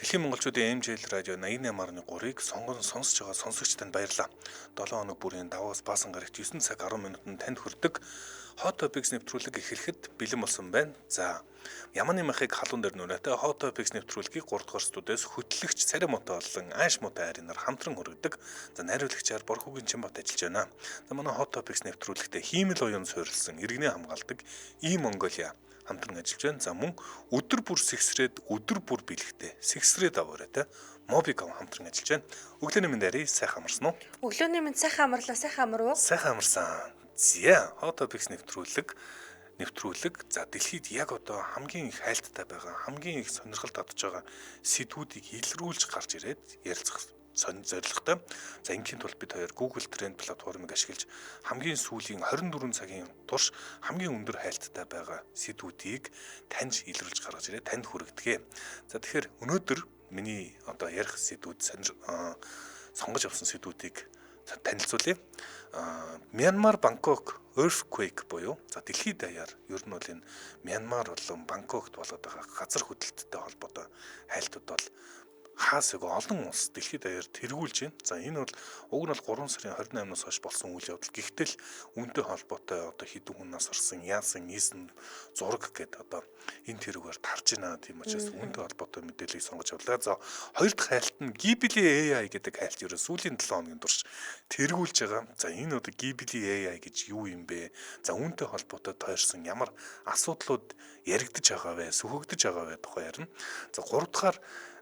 Дэлхийн монголчуудын MJL радио 88.3-ыг сонсож байгаа сонсогчдод баярлалаа. 7 хоног бүрийн даваас баасан гарагт 9 цаг 10 минутанд танд хүрдэг Hot Topics нэвтрүүлэг эхлэхэд бэлэн болсон байна. За, Яманы махыг халуун дээр нүрээтэй Hot Topics нэвтрүүлгийг 3 дугаар студиэс хөтлөгч Царай Мотой болон Ааш Мотой харинаар хамтран хүргэдэг. За, найруулагчаар Борхогийн Чимбат ажиллаж байна. За, манай Hot Topics нэвтрүүлэгтээ хиймэл уян суурилсан иргэний хамгаалдаг Mongolia хамтран ажиллаж байна. За, мөн өдөр бүр сэгсрээд өдөр бүр бэлэгтэй сэгсрээд аваарай Мобиком хамтран ажиллаж байна. Өглөөний минь дарий сайхан амарсан уу? Өглөөний минь сайхан амарлаа, сайхан амар уу? Сайхан амарсан. За, Hot Topics нэвтрүүлэг. За, дэлхийд яг одоо хамгийн их хайлттай байгаа, хамгийн их сонирхол татж байгаа сэдвүүдийг илрүүлж гарч ирээд ярилцах зорилготой. За, ингийн тулд бид хоёр Google Trend платформыг ашиглаж хамгийн сүүлийн 24 цагийн турш хамгийн өндөр хайлттай байгаа сэдвүүдийг таньж илрүүлж гаргаж ирээд танд хүргэдэг. За, тэгэхээр өнөөдөр миний одоо ярих сэдвүүд сонгож авсан сэдвүүдийг танилцуулъя. Мянмар Бангкок earthquake буюу за дэлхийд даяар ер нь бол энэ Мянмар болон Бангкокт болоод байгаа газар хөдлөлттэй холбоотой хайлтууд бол хаасаг олон улс дэлхийд даяар тэргүүлж байна. За, энэ бол уг нь бол 3 сарын 28-наас хойш болсон үйл явдал. Гэхдээ үүнтэй холбоотой одоо хэдэн хүн нас орсон, яасан, нийсэн зураг гэдэг одоо энэ тэрүүгээр тарж байна. Тийм учраас үүнтэй холбоотой мэдээллийг сонгож авлаа. За, хоёр дахь хайлт нь Ghibli AI гэдэг хайлт ерөө сүүлийн 7 хоногийн турш тэргүүлж байгаа. За, энэ одоо Ghibli AI гэж юу юм бэ? За, үүнтэй холбоотой тойрсон ямар асуудлууд яригдж байгаа вэ? Сүхэгдэж байгаа вэ тухай ярина. За, 3 дахь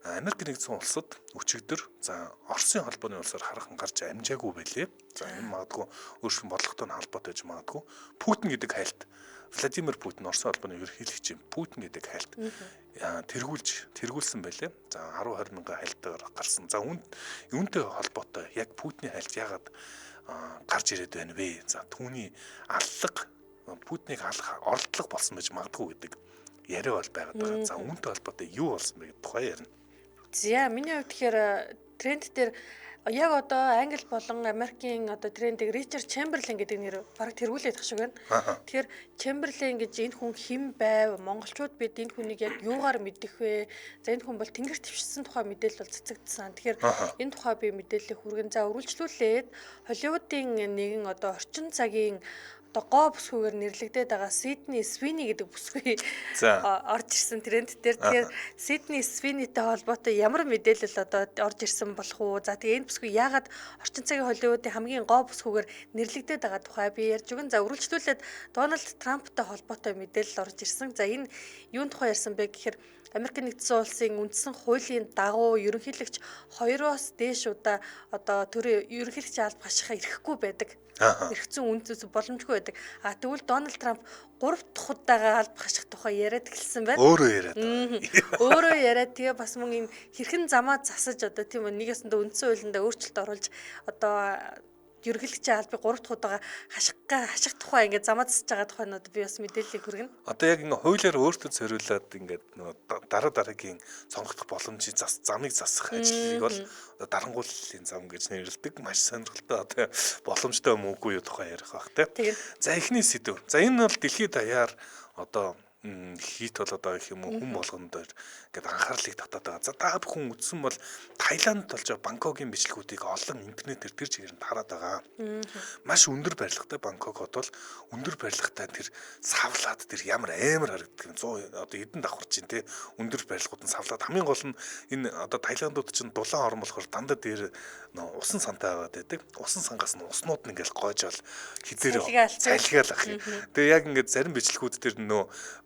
Америк нэгдсэн улсад өчигдөр за Оросын холбооны улсаар хархан гарч амжаагүй байлээ. За, энэ магадгүй өөрсдөө бодлоготой холбоотой гэж магадгүй. Путин гэдэг хайлт Владимир Путин Оросын холбооны ерөнхийлөгч Путин гэдэг хайлт тэргүүлсэн байлээ. За, 10-20 мянган хайлтаар гарсан. За, үүнтэй холбоотой яг Путины хайлт яагаад гарч ирээд байна вэ? За, түүний аллах Путиныг алах оролдлого болсон байж магадгүй гэдэг яриа бол байгаад байгаа. За, үүнтэй холбоотой юу болсон бэ гэдэг тухай ярина. За, миний хувьд тэгэхээр тренд дээр яг одоо Англи болон Америкийн одоо трендийг Ричард Чемберлен гэдэг нэр бараг тэргүүлээд их шиг байна. Тэгэхээр Чемберлен гэж энэ хүн хэн байв? Монголчууд бид энэ хүнийг яг юугаар мэдэх вэ? За, энэ хүн бол тэнгэр твшсэн тухай мэдээлэл бол цацагдсан. Тэгэхээр энэ тухай би мэдээлэл хүргэн. За, үргэлжлүүлээд Холливуудын нэгэн одоо орчин цагийн гоо бүсгүйгээр нэрлэгдээд байгаа Сидни Свини гэдэг бүсгүй орж ирсэн тренд дээр. Тэгэхээр Сидни Свинитэй холбоотой ямар мэдээлэл одоо орж ирсэн болох уу? За, тэгээ энэ бүсгүй яагаад орчин цагийн Холливуудын хамгийн гоо бүсгүйгээр нэрлэгдээд байгаа тухай би ярьж өгөн. За, үргэлжлүүлээд Дональд Трамптай холбоотой мэдээлэл орж ирсэн. За, энэ юун тухай ярьсан бэ гэхээр Америк нэгдсэн улсын үндсэн хуулийн дагуу ерөнхийлөгч 2-оос дээш удаа одоо төрийн ерөнхийлөгчийн алба хашихаа эрхэхгүй байдаг. Эрхэцэн үндэс боломжгүй байдаг. Тэгвэл Дональд Трамп 3 дахь удаага алба хаших тухай яриад эхэлсэн байна. Өөрөө яриад тэгээ бас мөн энэ хэрхэн замаа засаж одоо тийм үү нэгэсэндээ үндсэн хуулиндаа өөрчлөлт оруулж одоо ерөнхийлөгчийн албыг 3 дахь удаага хаших тухай ингээд замаа засаж байгаа тухайнууд би бас мэдээллийг хүргэнэ. Одоо яг ингээ хуулиар өөртөө зориулаад ингээд дараагийн сонгогдох боломжийн замыг засах ажлыг бол дарангууллын зам гэж нэрлэдэг. Маш сонирхолтой одоо боломжтой юм уугүй юу тухай ярих бах тий. За, эхний сэдв. За, энэ бол дэлхийд даяар одоо хит болоод байгаа гэх юм уу хүн болгонд ингээд анхаарлыг татаад байгаа. За, та бүхэн үзсэн бол Таиланд болж байгаа Бангкокийн бичлэгүүдийг олон интернетээр тэр чигээр нь хараад байгаа. Маш өндөр барилгатай Бангкок хот бол өндөр барилгатай тэр савлаад тэр ямар амар харагддаг юм. 100 одоо эдэн давхар чинь тий өндөр барилгууд нь савлаад хамгийн гол нь энэ одоо Таиландууд чинь дулаан орон болохоор дандаа дээр усан сантай байгаад байдаг. Усан сангаас нь уснууд нь ингээд гойжол хизээр цайлгаал ах юм. Тэгээ яг ингээд зарим бичлэгүүд тэр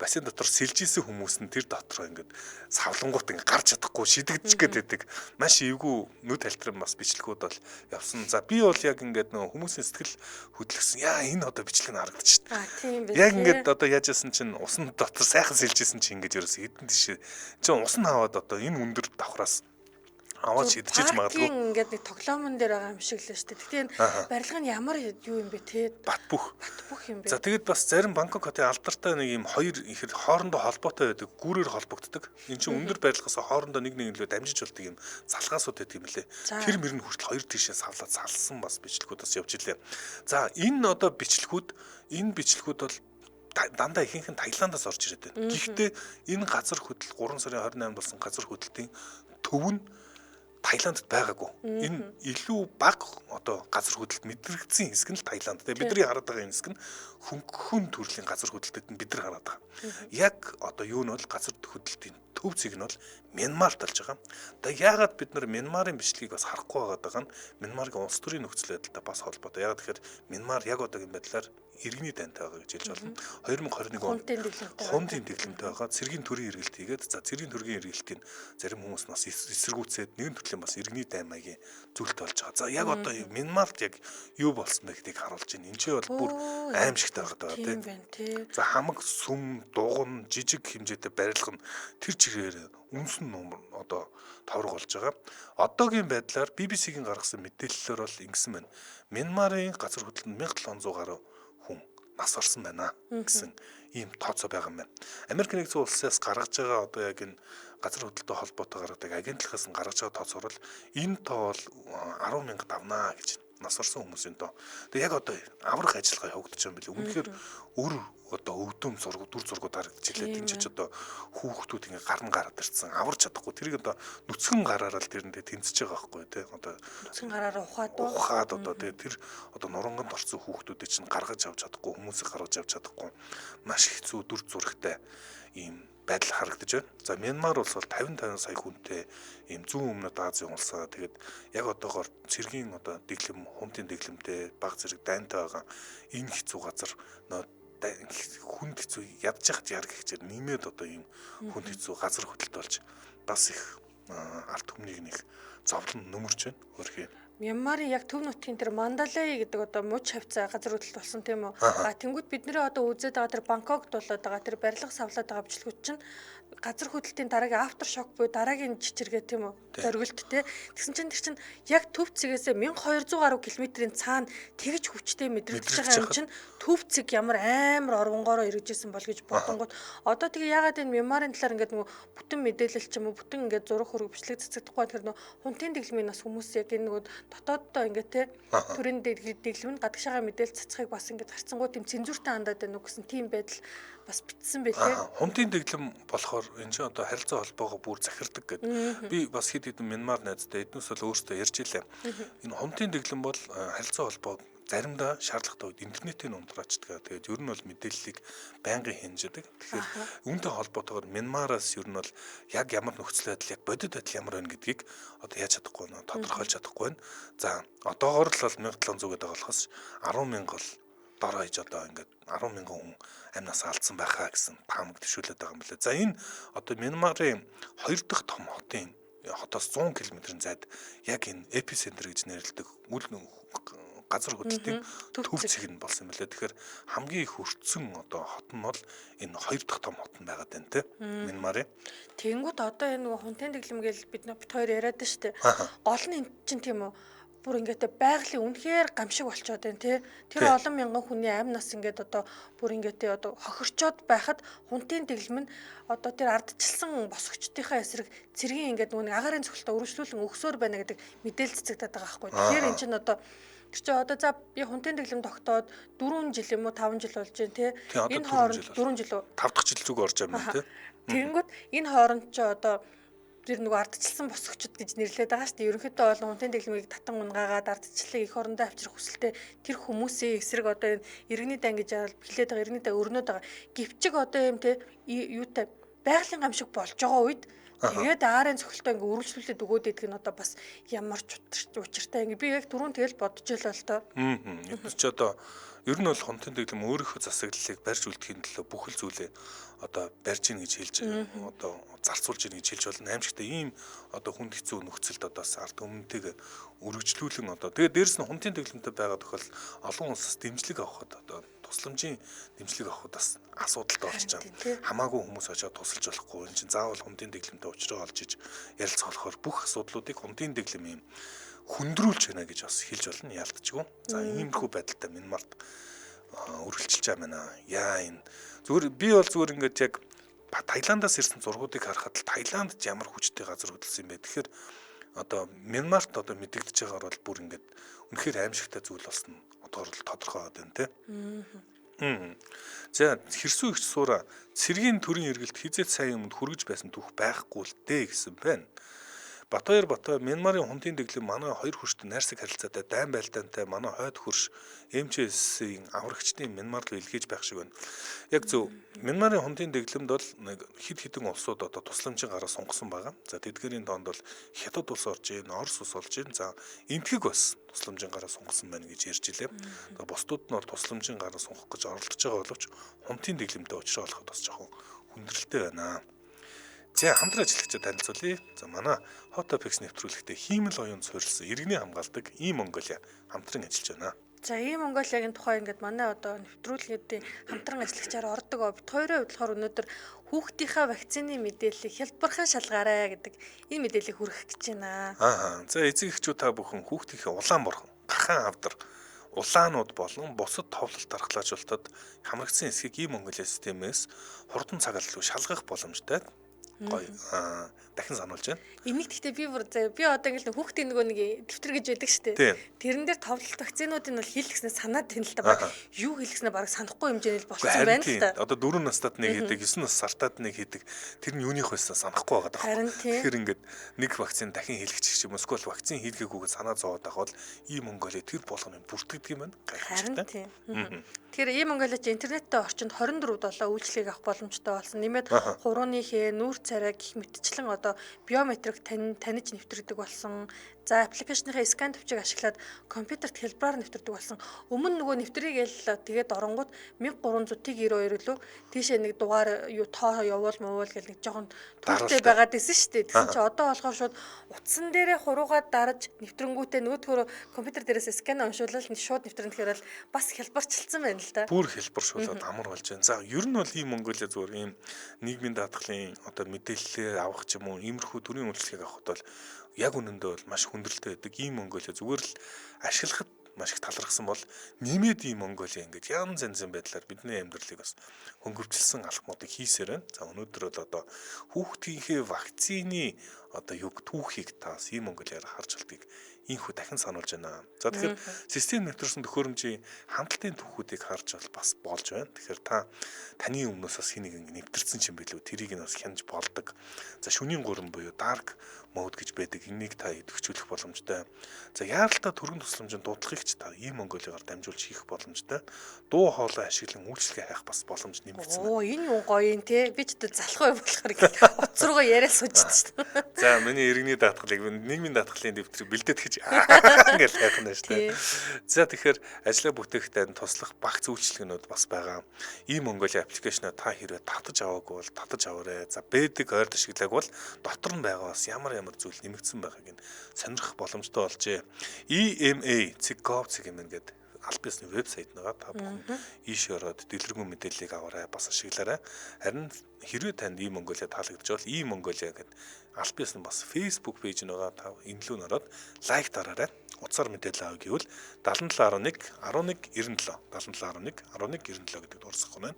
бассейн дотор сэлжсэн хүмүүс нь тэр дотроо ингээд савлангууд ингээд гарч чадахгүй шидэгдэж гээд байдаг. Маш эвгүй нүд тальтрын бас бичлэгүүд бол явсан. За, би бол яг ингээд хүмүүсийн сэтгэл хөдлөсөн. Яа, энэ одоо бичлэг нь харагдчих. Яг ингээд одоо яажсэн чинь усан дотор сайхан сэлжсэн чинь ингээд ерөөс эдэн тийш чинь усан хаваад одоо энэ өндөр давхраас аваад шидчихэж магадгүй. Ингээд нэг тоглоомн дээр байгаа юм шиг л шүү дээ. Тэгтээ энэ барилга нь ямар юу юм бэ те? Бат бүх юм бэ. За, тэгээд бас зарим Бангкок хотын алдартай нэг юм хоёр ихэд хоорондоо холбоотой байдаг, гүүрээр холбогддог. Энд чинь өндөр барилгаас хоорондоо нэг лөө дамжиж болдог юм залгаасууд байдаг юм лээ. Тэр мөрний хүртэл хоёр тишээ савлаад салсан бас бичлэгүүд бас явж илээ. За, энэ одоо бичлэгүүд бол дандаа ихэнх нь Таиландаас орж ирээд байна. Гэхдээ энэ газар хөдлөл 3 сарын 28-нд болсон газар хөдлөлтийн төв нь Таиландд байгаагүй. Энэ илүү бага одоо газар хөдлөлт мэдрэгдсэн хэсэг нь л Таиланд. Тэгээ бидний хараад байгаа хэсэг нь хөнгөн төрлийн газар хөдлөлтөд нь бид нар хараад байгаа. Яг одоо юу нь бол газар хөдлөлтийн төв зэг нь бол Мянмарт болж байгаа. Тэгээ яагаад бид нар Мянмарын бичлэгийг бас харахгүй байгаа нь Мянмарын улс төрийн нөхцөл байдалтай бас холбоотой. Яагаад тэгэхээр Мянмар яг одоогийн байдлаар иргэний дантай байгаа гэж хэлж болно. 2021 онд хунтын дэглэмтэй байгаа. Цэргийн төрийн эргэлт хийгээд за цэргийн төргийн эргэлтийн зарим хүмүүс бас эсэргүүцээд нэгэн төрлийн бас иргэний дай маягийн зүйлт болж байгаа. За яг одоо Мянмарт яг юу болсон бэ гэдгийг харуулж байна. Энд чинь бол бүр аимшигтай байгаа тийм. За хамаг сүм, дугуйн, жижиг хэмжээтэй барилга нь тэр чигээр үнсэн номер одоо товрог болж байгаа. Одоогийн байдлаар BBC-гийн гаргасан мэдээллээр бол ингэсэн байна. Мянмарын газар хөдлөлтөнд 1700 гаруй хүн нас орсон байна гэсэн ийм тооцоо байгаа юм байна. Америк нэгдсэн улсаас гаргаж байгаа одоо яг энэ газар хөдлөлтөд холбоотой гаргадаг агентлагаас нь гаргаж байгаа тооцоор бол энэ тоо бол 10,000 давнаа гэж нас орсон хүмүүсийн тоо. Тэгээ яг одоо аврах ажиллагаа явагдаж байгаа юм билээ. Үнэхээр өр одоо өвдөм зураг дүр зургууд харагдчихлаа. Тин ч одоо хүүхдүүд ингээ гарна гараад ирсэн. Аварч чадахгүй. Тэрийг одоо нүцгэн гараараа л тэрэндээ тэнцэж байгаа байхгүй тий. Одоо нүцгэн гараараа ухаад одоо тэгээ тэр одоо нуранганд орсон хүүхдүүдийг чинь гаргаж авч чадахгүй, хүмүүсийг гаргаж авч чадахгүй. Маш хэцүү дүр зурагтай ийм байдал харагдаж байна. За Мянмар улс бол 50 сая хүнтэй ийм зүүн өмнөд Азийн улсаа тэгээд яг одоогоор цэргийн одоо дэглэм, хунтын дэглэмтэй баг зэрэг дайнтай байгаа энэ хэцүү газар хүнд хэцүү ядж яхад яар гэхчээр нэмээд одоо ийм хүнд хэцүү газар хөдлөлт болж бас их арт түмнийг нэг зовлон нөмөрч байна. Өөрхий Мянмарын яг төв нутгийн тэр Мандалай гэдэг одоо муж хавцаа газар хөдлөлт болсон тийм үү. Тэнгүүд бидний одоо үзээд байгаа тэр Бангкокт болоод байгаа тэр барилга савлаад байгаа бичлэгүүд чинь газар хөдлөлтийн дараагийн афтер шок буюу дараагийн чичиргээ тийм үү. Зориулт те. Тэгсэн чинь тэр чинь яг төв цэгээс 1200 гаруй км-ийн цаана тэгж хүчтэй мэдрэгдэж байгаа юм чинь төв цэг ямар амар орвонгоороо эргэжсэн бол гэж бодонгууд одоо тэгээ ягаад энэ Мянмарын талаар ингээд нөгөө бүтэн мэдээлэл ч юм уу бүтэн ингээд зураг хөрөг бичлэг цэцэгдэхгүй тэр нөгөө хунтын дэглэмийн бас хүмүүс яг энэ нөгөө дотооддоо ингээд те төрийн дэглэм нь гадагшаага мэдээлэл цацхыг бас ингээд харцсангууд тийм цензуртай хандаад байна уу гэсэн тийм байдал бас битсэн байлээ. Хунтын дэглэм болохоор энэ чинь одоо харилцаа холбоогоо бүр захирдаг гэдэг. Би бас хэд хэдэн Мянмар найзтай эднээс бол өөртөө ярьж илээ. Энэ хунтын дэглэм бол харилцаа холбоо заримдаа шаардлагатай үед интернетийн унтраачдаг. Тэгээд ер нь бол мэдээллийг байнгын хянждаг. Тэгэхээр үүнтэй холбоотойгоор Мянмараас ер нь бол яг ямар нөхцөл байдал яг бодит байдал ямар байна гэдгийг одоо яаж чадахгүй нэ тодорхойлж чадахгүй байна. За одоогоор л 1700 гэдэг болохоос 10,000 бол дор хаяж одоо ингээд 10,000 хүн амнаас алдсан байхаа гэсэн таамаг төшөөлөд байгаа юм билээ. За энэ одоо Мянмарын 2 дахь том хотын хотоос 100 км-ийн зайд яг энэ эпицентр гэж нэрлэдэг үл газар хөдлөлтийн төв цэг нь болсон юм билээ. Тэгэхээр хамгийн их өртсөн одоо хот нь бол энэ 2 дахь том хот нь байгаад байна те. Мянмарын. Тэнгүүд одоо энэ нөгөө хунтын дэглэм гээл бид хоёр яриад байна шүү дээ. Гол нь эн чинь тийм үү бүр ингээд байгалийн үнэхээр гамшиг болчиход байна тий. Тэр олон мянган хүний амь нас ингээд одоо бүр ингээд одоо хохирчоод байхад хунтын дэглэм нь одоо тэр ардчилсан босгочдынхаа эсрэг цэргийн ингээд нөгөө агаарын цогцолтой өргөжлүүлэн өгсөөр байна гэдэг мэдээлэл цэцэгдээд байгаа байхгүй. Тэгэхээр эн чинь одоо тэр чи одоо за би хунтын дэглэм тогтоод 4 жил юм уу 5 жил болж байна тий. Энэ хооронд 4 жил үү 5 дахь жил зүг орж байгаа юм тий. Тэгэнгүүт энэ хооронд чи одоо тэр нөгөө ардчилсан босгочд гэж нэрлэдэг байгаа шүү дээ. Ерөнхийдөө бол хунтын дэглэмийг татан унгаагаад ардчлалыг их орондоо авчрах хүсэлтэй тэр хүмүүсийн эсрэг одоо энэ иргэний дан гэж хэлээд байгаа иргэний дан өрнөд байгаа. Гэвчиг одоо юм те юутай байгалийн гамшиг болж байгаа үед тэгээд аарын цохилтоо ингээ үргэлжлүүлээд өгөөд идэх нь одоо бас ямар ч учиртай ингээ би яг түрүүн тэгэл бодож илээ л тоо. Эдгээр ч одоо ер нь бол хунтын дэглэм өөрийнхөө засаглалыг барьж үлдэхийн төлөө бүхэл зүйлээ одоо барьж ийн гэж хэлж одоо зарцуулж ийн гэж хэлж болно. Аимшигтай ийм одоо хүнд хэцүү нөхцөлд одоо ард өмнөтэйг өргөжлүүлэн одоо тэгээд дээрэс нь хунтын дэглэмтэй байгаа тохиол олон улсаас дэмжлэг авахд одоо тусламжийн дэмжлэг авахд бас асуудалтай болж байгаа. Хамаагүй хүмүүс очиод тусалж болохгүй. Энд чинь заавал хунтын дэглэмтэй уулзраа олж иж ярилцахлахаар бүх асуудлуудыг хунтын дэглэм юм хүндрүүлж байна гэж бас хэлж болно яалтчгүй. За иймэрхүү байдалтай Мянмарт үргэлжилж байгаа мэнэ. Яа энэ зүгээр би бол зүгээр ингээд яг Таиландаас ирсэн зургуудыг харахад л Таиландд ямар хүчтэй газар хөдлсөн юм бэ. Тэгэхээр одоо Мянмарт одоо мэдэгдэж байгаагаар бол бүр ингээд үнэхээр аимшигтай зүйл болсон одоор л тодорхой байна те. За хэрсүү ихч суура цэргийн төрийн эргэлт хизээд сайн юмд хүргэж байсан түүх байхгүй л дээ гэсэн байна. Бат Мянмарын хундын дэглэм манай хоёр хөрштэй найрсаг харилцаатай дайн байлдаантай манай хойд хөрш МЧС-ийн аврагчдын Мянмар руу илгээж байх шиг байна. Яг зөв Мянмарын хундын дэглэмд бол нэг хэд хэдэн улсууд одоо тусламжийн гараа сунгасан байгаа. За тэдгээрийн донд бол Хятад улс орж ийн, Орос улс орж ийн. За энтгэг бас тусламжийн гараа сунгасан байна гэж ярьж илээ. Бусдууд нь бол тусламжийн гараа сунгах гэж оролдож байгаа боловч хундын дэглэмтэй уулзрахад бас жоохон хүндрэлтэй байна. За хамтран ажиллагчид танилцуулъя. За манай Hot Topics нэвтрүүлэгтээ хиймэл оюун суурилсан иргэний хамгаалдаг E-Mongolia хамтран ажиллаж байна. За E-Mongolia-гийн тухай ингээд манай одоо нэвтрүүлгийн хамтран ажиллагчаар ордог. Бид хоёрын хувьд болохоор өнөөдөр хүүхдийнхаа вакцины мэдээллийг хялбархан шалгаарай гэдэг энэ мэдээллийг хүргэх гэж байна. За эцэг эхчүүд та бүхэн хүүхдийнхээ улаан борхон, гархан авдар, улаанууд болон бусад товлолт дархлаажуулалтад хамрагдсан эсхийг E-Mongolia системээс хурдан цагаал руу шалгах боломжтой. Дахин сануулж байна. Энийг гэхдээ би одоо ингээл хүүхдийн нөгөө нэг дэвтэр гэж байдаг шүү дээ. Тэрэн дээр товлолт вакцинуудыг бол хийлгэснээр санаад байна л да. Баг юу хийлгэснээр баг санахгүй хэмжээний л болсон байна л да. Одоо 4 настад нэг хийдэг, 9 нас сартад нэг хийдэг. Тэр нь юуних байсан санахгүй байгаа даа. Тэгэхээр ингээд нэг вакцин дахин хийлгэж юм эсвэл вакцин хийлгээгүйгээ санаа зовоод байгаа бол E-Mongolia тэр болгоны бүртгэдэг юм байна. Гайхалтай. Тэгэхээр E-Mongolia чи интернеттэй орчинд 24/7 үйлчлэгийг авах боломжтой болсон. Нэмээд хурууны хээ, нүүр царай гэх мэтчлэн одоо биометрик таниж нэвтрдэг болсон. За аппликейшныхаа скан төвчийг ашиглаад компьютерт хэлбэрээр нэвтрдэг болсон. Өмнө нөгөө нэвтрийг л тэгээд оронгууд 1392 лөө тийшээ нэг дугаар юу тоо явуул гэл нэг жоохон төрөлтэй байгаад исэн шүү дээ. Тэгсэн чи одоо болохоор шууд утсан дээрээ хуруугаад дарж нэвтрэнгүүтээ нөгөөдгөө компьютер дээрээс скан уншуулаад шууд нэвтрэн тэгэхээр бол бас хэлбэрчилсэн байна л да. Бүр хэлбэршүүлээд амар болж байна. За ер нь бол E-Mongolia зүгээр ийм нийгмийн даатгалын одоо мэдээлэлээ авах ч юм уу иймэрхүү төрлийн үйлчлэгийг авахд бол яг үнэндээ бол маш хүндрэлтэй байдаг. E-Mongolia зүгээр л ашиглахад маш их талархсан бол нэмээд E-Mongolia ингээд янз янзын байдлаар бидний амьдралыг бас хөнгөвчлсөн алхмуудыг хийсээр байна. За өнөөдөр бол одоо хүүхдийнхээ вакцины одоо юг түүхийг таас E-Mongolia-аар харж болтгийг инхүү дахин сануулж байна. За тэгэхээр систем нэвтрсэн төхөөрөмжийн хандлтын түүхүүдийг харж бас болж байна. Тэгэхээр таны өмнөөс бас хэнийг нэвтэрсэн ч юм билүү тэрийг нь бас хянаж болдог. За шөнийн гурван буюу dark mode гэж байдаг. Энийг та идэвхжүүлэх боломжтой. За яаралтай төргөн тусламжийн дуудлагыг ч та E-Mongolia-гаар дамжуулж хийх боломжтой. Дуу хоолой ашиглан үйлчлэгээ хайх бас боломж нэмэгдсэн. Энэ юу гоё юм те. Би ч залхуу болохоор уцруугаа яриад сууждаг шүү дээ. За миний иргэний даатгалыг нийгмийн даатгалын дэвтрийг бэлдээд гэж ингээл хайх нь шүү дээ. За тэгэхээр ажлаа бүтээхдээ туслах багц үйлчлэгнүүд бас байгаа. E-Mongolia аппликейшнаа та хэрвээ татаж аваагүй бол татаж аваарай. За бэдэг ойр ашиглааг бол дотор нь байгаа бас ямар зүйл нэмэгдсэн байгааг нь сонирхох боломжтой болжээ. EMA.gov гэдэг аль биесний вебсайт нэгаа та бүхэн ийш ороод дэлгэрэнгүй мэдээллийг аваарай, бас ашиглаарай. Харин хэрвээ танд E-Mongolia таалагдж бол E-Mongolia гэдэг аль биесний бас Facebook пэйж нэгаа та энэ лүү нараад лайк дараарай. Утсаар мэдээлэл авъя гэвэл 7711 1197 7711 1197 гэдэг дуурсах байна.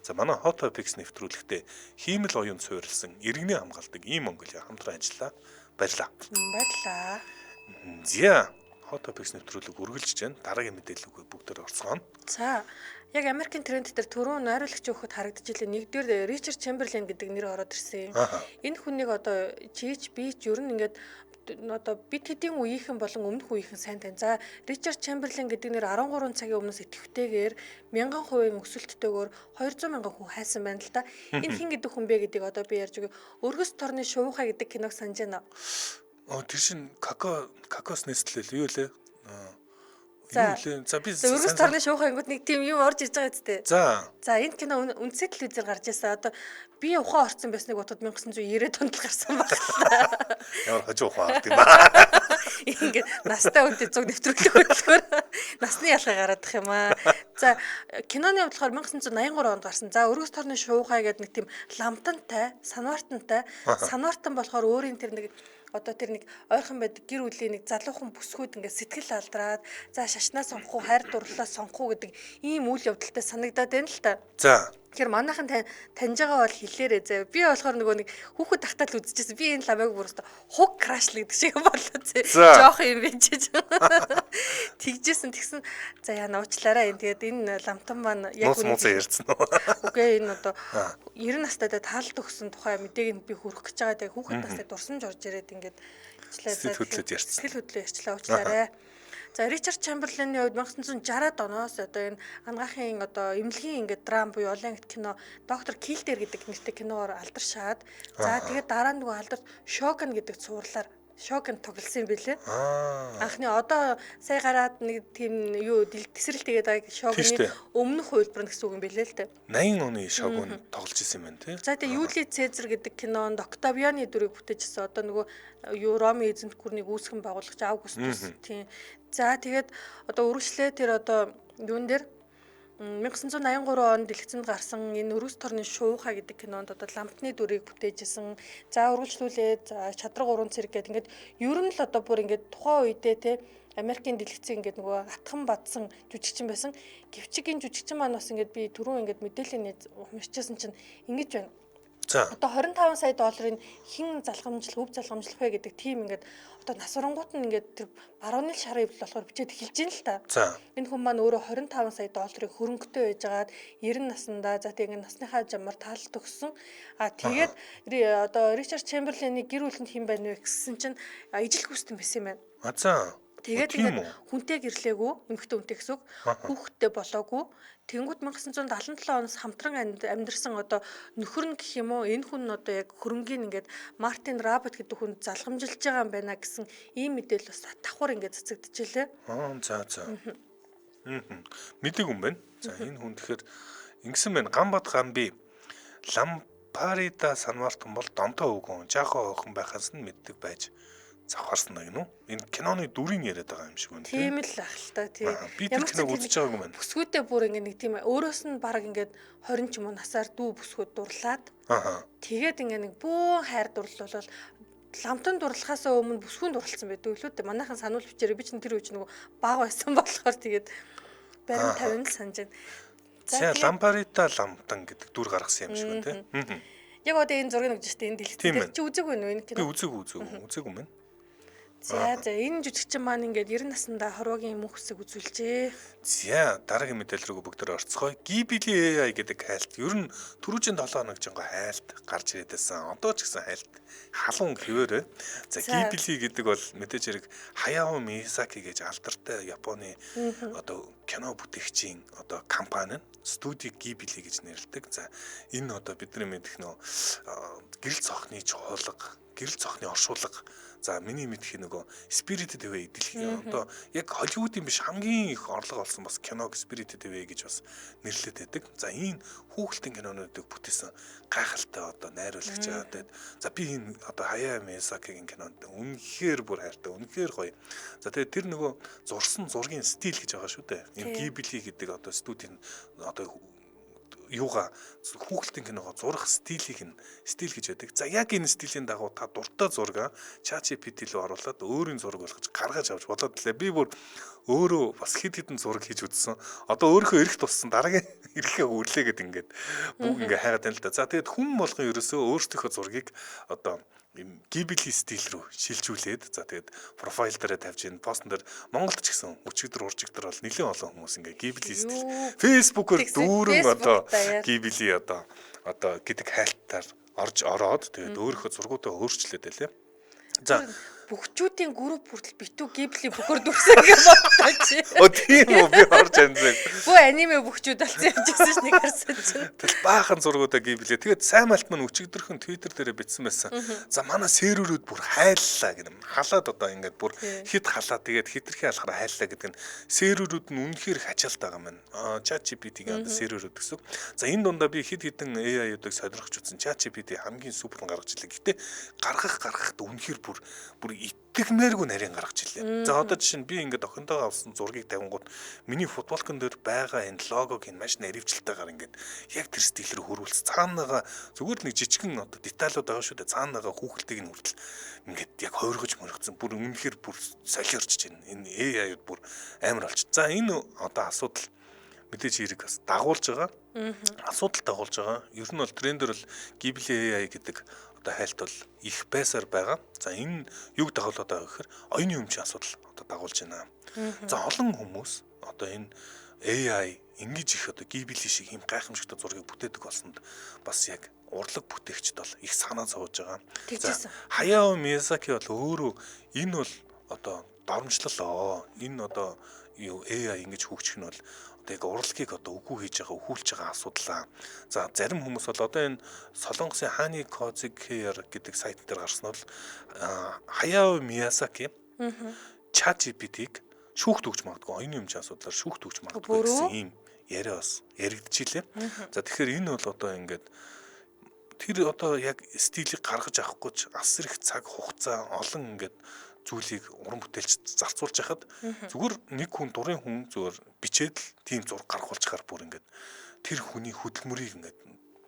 За манай Hot Topics нэвтрүүлэгтээ хиймэл оюун суурилсан иргэний хамгаалдаг E-Mongolia хамтран ажиллаа. Баярлалаа. Баярлалаа. Зя Hot Topics нэвтрүүлэг үргэлжлэж байна. Дараагийн мэдээллүүд бүгдээр орцгоно. За яг Америкийн тренд дээр түрүүн найруулагч өгөхөд харагдаж илээ. Нэгдүгээр Ричард Чемберлен гэдэг нэр ороод ирсэн. Энэ хүнийг одоо чийж бийч ер нь ингээд одоо бид хэдийн үеийнхэн болон өмнөх үеийнхэн сайн тань. За Ричард Чемберлен гэдэг нэр 13 цагийн өмнөөс идэвхтэйгээр 1000% өсөлттэйгээр 200,000 хүн хайсан байна л да. Энэ хин гэдэг хүн бэ гэдгийг одоо би ярьж өгье. Өргөс торны шувуухай гэдэг киног санаж байна. Тэр шин кокос нэслэл юу лээ? За би өргөс торны шуухай ангууд нэг тийм юм орж иж байгаа үстэй. За энэ кино үндсээ телевизээр гарч ирсэн. Одоо би ухаан орсон байсныг бодоход 1990 онд гарсан байна. Ямар хожуу ухаан орд юм ба. Ингээд настай үнтэй зүг нэвтрүүлэх хөдөлгөөр насны ялгаа гараад их юм аа. За киноны бодлохоор 1983 онд гарсан. За өргөс торны шуухай гэдэг нэг тийм ламтантай, санвартантай. Санвартан болохоор өөрийн тэр нэг одоо тэр нэг ойрхон байдаг гэр бүлийн нэг залуухан бүсгүүд ингээд сэтгэл алдраад за шашнаа сонгох уу хайр дурлалаа сонгох уу гэдэг ийм үйл явдалтай санагдаад байна л та. За тэгэхээр манайхан таньж байгаа бол хэлээрээ заяа. Би болохоор нөгөө нэг хүүхэд тахтаал үзчихсэн. Би энэ ламайг бүр өстө хуг крашлаа гэдэг шиг болоо зэ. Жоох юм бичиж. Тэгжсэн тэгсэн. За яа нуучлаарай. Тэгээд энэ ламтан маань яг үнэ ярьсан уу? Үгүй энэ одоо 90 настайдаа таалт өгсөн тухай мэдээг би хүргэх гэж байгаа. Тэгээд хүүхэд настай дурсамж орж ирээд ингээд ярьчлаа. Сэтгэл хөдлөд ярьсан. Сэтгэл хөдлөө ярьчлаа уучлаарай. За Ричард Чемберленийн хувьд 1960-аад оноос одоо энэ ангаахын одоо эмнэлгийн ингээд драм буюу олон ангит кино Доктор Килдер гэдэг нэртэй киноор алдаршаад за тэгээд дараа нь нөгөө алдарт Шоган гэдэг цувралаар Шоган тоглосон юм билээ. Анхны одоо сая гараад нэг тийм юу тесрэлт тэгээд байгаа Шоганы өмнөх хувилбар гэсэн үг юм билээ л дээ. 80 оны Шоган тоглож исэн юм байна тий. За тэгээд Юли Цезар гэдэг кинонд Октавианы дүрийг бүтээжсэн одоо нөгөө юу Роми эзэнт гүрнийг үүсгэн байгуулагч Августус тийм. За тэгээд одоо үргэлжлээ тэр одоо юун дээр 1983 онд дэлгэцэнд гарсан энэ Өрөөс торны шууха гэдэг кинонд одоо ламтны дүрийг бүтээжсэн. За үргэлжлүүлээд за чадраг 3 цэрэг гэдэг ингээд ер нь л одоо бүр ингээд тухайн үедээ те Америкийн дэлгэцэн ингээд нөгөө атхан бадсан жүжигчин байсан. Гэвчгийн жүжигчин маань бас ингээд би түрүүн ингээд мэдээлэлээ уншижсэн чинь ингэж байна. За одоо 25 сая долларын хэн залгамжлах, өв залгамжлах вэ гэдэг тийм ингээд одоо нас урангууд нь ингээд тэр барууны шарын эвлэл болохоор бичээд эхэлж байна л та. За Энэ хүн маань өөрөө 25 сая долларыг хөрөнгөтэй байжгаад 90 наснда за тэгээ насныхаа жамаар таалт өгсөн. Тэгээд одоо Ричард Чемберлений гэр бүлэнд хэн байна вэ гэсэн чинь ижил хүстэн байсан юм байна. за тэгээд ингээд хүнтэй гэрлээгүй, эмэгтэй хүнтэй гэсэн үг. Хүүхэдтэй болоогүй. Тэнгүүд 1977 оноос хамтран амьдэрсэн одоо нөхөр нь гэх юм уу энэ хүн одоо яг хөрөнгийн ингээд Мартин Раббит гэдэг хүн залгамжилж байгаа юм байна гэсэн ийм мэдээлэл бас давхар ингээд цэцэгдэжээ. За. Мэдээг юм байна. За энэ хүн тэгэхээр ингэсэн байна. Гамбат гамби лампарида санвартан бол донтоо өгөн жаахан охин байхаас нь мэддэг байж завхарсан гэнэ үү? Энэ киноны дүрийг яриад байгаа юм шиг байна. Тийм л ах л та тий. Би тэр киног үзэж байгаагүй байна. Бүсгүүдээ бүр ингээд нэг тийм өөрөөс нь баг ингээд 20 ч юм уу насаар дүү бүсгүүд дурлаад. Тэгээд ингээд нэг бөөн хайр дурлал ламтан дурлахаас өмнө бүсгүүн дурлалсан байдаг лүү дээ. Манайхан сануул бичээрээ би ч тэр үуч нэг баг байсан болохоор тэгээд барин 50 л санаж байна. За лампарита ламтан гэдэг дүр гаргасан юм шиг байна тий. Яг одоо энэ зургийг өгч штэ энэ дэлгэцээр чи үзээгүй нөө энэ кино. Би үзээгүй юм байна. За энэ жүжигчин маань ингээд 90 наснда хорвогийн мөнх үсэг үзүүлжээ. За дараагийн мэдээлэл рүү бүгдээр орцгоё. Ghibli AI гэдэг хайлт ер нь түрүүжин 7 хоног жинго хайлт гарч ирээд байсан. Одоо ч гэсэн хайлт халуун хэвээрээ. За Ghibli гэдэг бол мэдээж хэрэг Hayao Miyazaki гэж алдартай Японы одоо кино бүтээгчийн одоо компани студи Ghibli гэж нэрлэдэг. За энэ одоо бидний мэдэх нөө гэрэл цохны чуулга, гэрэл цохны оршуулга. За миний мэдхийн нөгөө Spirited Away дэлхийн одоо яг Холливуудын биш хамгийн их орлого олсон бас киног Spirited Away гэж бас нэрлэдэг байдаг. За энэ хүүхэлдэйн кинонуудыг бүтээсэн гайхалтай одоо найруулагч тэгээд за би энэ одоо Hayao Miyazaki-гийн кинонд үнэхээр бүр хайртай, үнэхээр гоё. За тэгээд тэр нөгөө зурсан зургийн стил гэж байгаа шүү дээ. Энэ Ghibli гэдэг одоо студийн одоо юугаа хүүхэлдэйн киногоо зурах стил гэж байдаг. За яг энэ стилийн дагуу та дуртай зураг ChatGPT рүү оруулаад өөрийн зураг болгож гаргаж авч болоод лээ. Би бүр өөрөө бас хэд хэдэн зураг хийж үзсэн. Одоо өөрийнхөө эрэх туссан дараагийн эрэхээ үрлээгээд ингээд бүгд ингээ хайгаад байна л да. За тэгээд хүн болгон ерөөсөө өөрсдийнхөө зургийг одоо Ghibli стил рүү шилжүүлээд за тэгээд профайл дээр тавьж ийн постн дээр Монголд ч гэсэн өчигдөр уржигдөр бол нэлээд олон хүмүүс ингээ Ghibli стил фэйсбүүкээр дүүрэн одоо Ghibli одоо гэдэг хайлтаар ороод тэгээд өөрийнхөө зургуудаа өөрчлөөд байлаа. За бүгчүүдийн групп хүртэл битүү Ghibli бүхөр дүрсэн гэж бодож чи. Тийм үү би орж анзаа. Бөө аниме бүгчүүд болсон юм жийсэн ш нэг харсан чинь. Тэгэл баахан зургуудаа Ghibli. Тэгээд сайн малт мань өчигдөрхөн Twitter дээр бичсэн байсан. За манай серверүүд бүр хайллаа гэдэг юм. Халаад одоо ингээд бүр хит халаа тэгээд хитрхи алахаар хайллаа гэдэг нь серверүүд нь үнэхээр хачаалт байгаа маань. ChatGPT-гийн одоо серверүүд гэсэн. За энэ дундаа би хит хитэн AI-уудыг сонирхож үзсэн. ChatGPT хамгийн супер гаргаж ирлээ. Гэтэ гаргахад үнэхээр бүр итгэмээргүй нарийн гаргаж ирлээ. За одоо жишээ нь би ингээд охинтойгоо авсан зургийг тавингууд миний футболкон дээр байгаа энэ логог энэ маш наривчлалтайгаар ингээд яг тэр стил рүү хөрвүүлсэн. Цаанаага зүгээр л нэг жижигэн одоо деталууд байгаа шүү дээ. Цаанаага хүүхэлтийг нь хүртэл ингээд яг хойргож мөрөгцсөн. Бүр үнэхээр бүр солиорчж байна. Энэ AI-ууд бүр амар болчих. За энэ одоо асуудал мэдээж хэрэг бас дагуулж байгаа. Асуудал дагуулж байгаа. Ер нь бол трендер бол Ghibli AI гэдэг хайлт бол их байсаар байгаа. За энэ юг дагуулдаг гэхээр оюуны өмчийн асуудал одоо дагуулж байна. За олон хүмүүс одоо энэ AI ингэж их одоо гибели шиг юм гайхамшигтай зургийг бүтээдэг болсонд бас яг урлаг бүтээгчд бол их санаа зовж байгаа. Тэгжсэн. Хаяо Миязаки бол өөрөө энэ бол одоо доромжлол энэ одоо юу AI ингэж хөгжих нь бол одоо яг урлагийг одоо үгүй хийж байгаа өхүүлж байгаа асуудал. За зарим хүмүүс бол одоо энэ Солонгосын Хани Козиг Care гэдэг сайт дээр гарсан бол Хаяо Миязаки ChatGPT-г шүүхт өгч магадгүй оюуны хэмжээ асуудлаар шүүхт өгч магадгүй гэсэн ийм яриа бас яригдчихлээ. За тэгэхээр энэ бол одоо ингээд тэр одоо яг стилийг гаргаж авахгүй ч асар их цаг хугацаа олон ингээд зүйлийг уран бүтээлч зарцуулж хахад зүгээр нэг хүн дурын хүн зүгээр бичээд л тийм зураг гаргуулчихаар бүр ингээд тэр хүний хөдөлмөрийг ингээд